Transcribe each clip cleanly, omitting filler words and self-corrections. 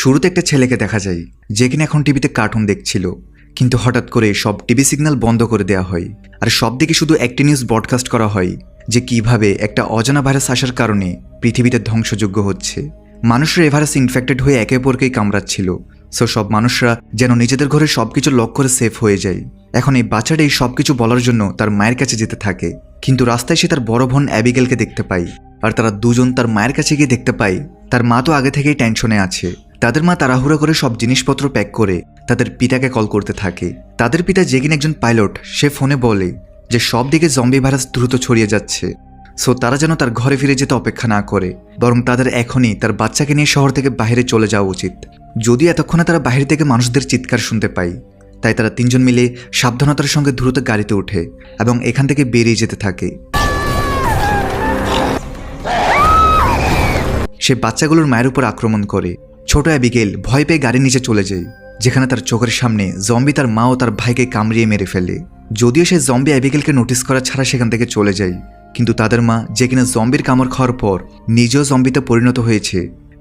শুরুতে একটা ছেলেকে দেখা যায় যে কিনা এখন টিভিতে কার্টুন দেখছিল, কিন্তু হঠাৎ করে সব টিভি সিগন্যাল বন্ধ করে দেওয়া হয় আর সব দিকে শুধু একটি নিউজ ব্রডকাস্ট করা হয় যে কিভাবে একটা অজানা ভাইরাস আসার কারণে পৃথিবীতে ধ্বংসযোগ্য হচ্ছে। মানুষরা এই ভাইরাস ইনফেক্টেড হয়ে একে অপরকেই কামড়াচ্ছিল। সো সব মানুষরা যেন নিজেদের ঘরে সবকিছু লক করে সেফ হয়ে যায়। এখন এই বাচ্চাটা এই সবকিছু বলার জন্য তার মায়ের কাছে যেতে থাকে, কিন্তু রাস্তায় সে তার বড় বোন অ্যাবিগেলকে দেখতে পায়। আর তারা দুজন তার মায়ের কাছে গিয়ে দেখতে পায় তার মা তো আগে থেকেই টেনশনে আছে। তাদের মা তাড়াহুড়ো করে সব জিনিসপত্র প্যাক করে তাদের পিতাকে কল করতে থাকে। তাদের পিতা যে কিনা একজন পাইলট, সে ফোনে বলে যে সব দিকে জম্বি ভাইরাস দ্রুত ছড়িয়ে যাচ্ছে। সো তারা যেন তার ঘরে ফিরে যেতে অপেক্ষা না করে, বরং তাদের এখনই তার বাচ্চাকে নিয়ে শহর থেকে বাইরে চলে যাওয়া উচিত। যদিও এতক্ষণে তারা বাইরে থেকে মানুষদের চিৎকার শুনতে পায়, তাই তারা তিনজন মিলে সাবধানতার সঙ্গে দ্রুত গাড়িতে ওঠে এবং এখান থেকে বেরিয়ে যেতে থাকে। সে বাচ্চাগুলোর মায়ের উপর আক্রমণ করে। ছোট অ্যাবিগেল ভয় পেয়ে গাড়ির নিচে চলে যায়, যেখানে তার চোখের সামনে জম্বি তার মা ও তার ভাইকে কামড়িয়ে মেরে ফেলে। যদিও সে জম্বি অ্যাবিগেলকে নোটিস করা ছাড়া সেখান থেকে চলে যায়, কিন্তু তাদের মা যে কিনা জম্বির কামড় খাওয়ার পর নিজেও জম্বিতে পরিণত হয়েছে,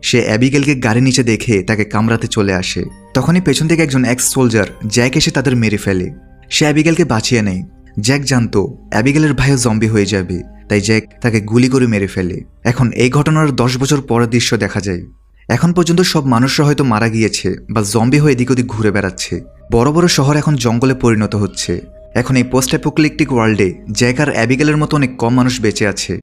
সে অ্যাবিগেলকে গাড়ির নিচে দেখে তাকে কামড়াতে চলে আসে। তখনই পেছন থেকে একজন এক্স সোলজার জ্যাক এসে তাদের মেরে ফেলে। সে অ্যাবিগেলকে বাঁচিয়ে নেয়। জ্যাক জানতো অ্যাবিগেলের ভাইও জম্বি হয়ে যাবে, তাই জ্যাক তাকে গুলি করে মেরে ফেলে। এখন এই ঘটনার 10 বছর পরের দৃশ্য দেখা যায়। এখন পর্যন্ত সব মানুষরা হয়তো মারা গিয়েছে বা জম্বি হয়ে এদিক ওদিক ঘুরে বেড়াচ্ছে। বড় বড় শহর এখন জঙ্গলে পরিণত হচ্ছে। এখন এই পোস্ট অ্যাপোক্যালিপটিক ওয়ার্ল্ডে জ্যাক আর অ্যাবিগেলের মতো অনেক কম মানুষ বেঁচে আছে।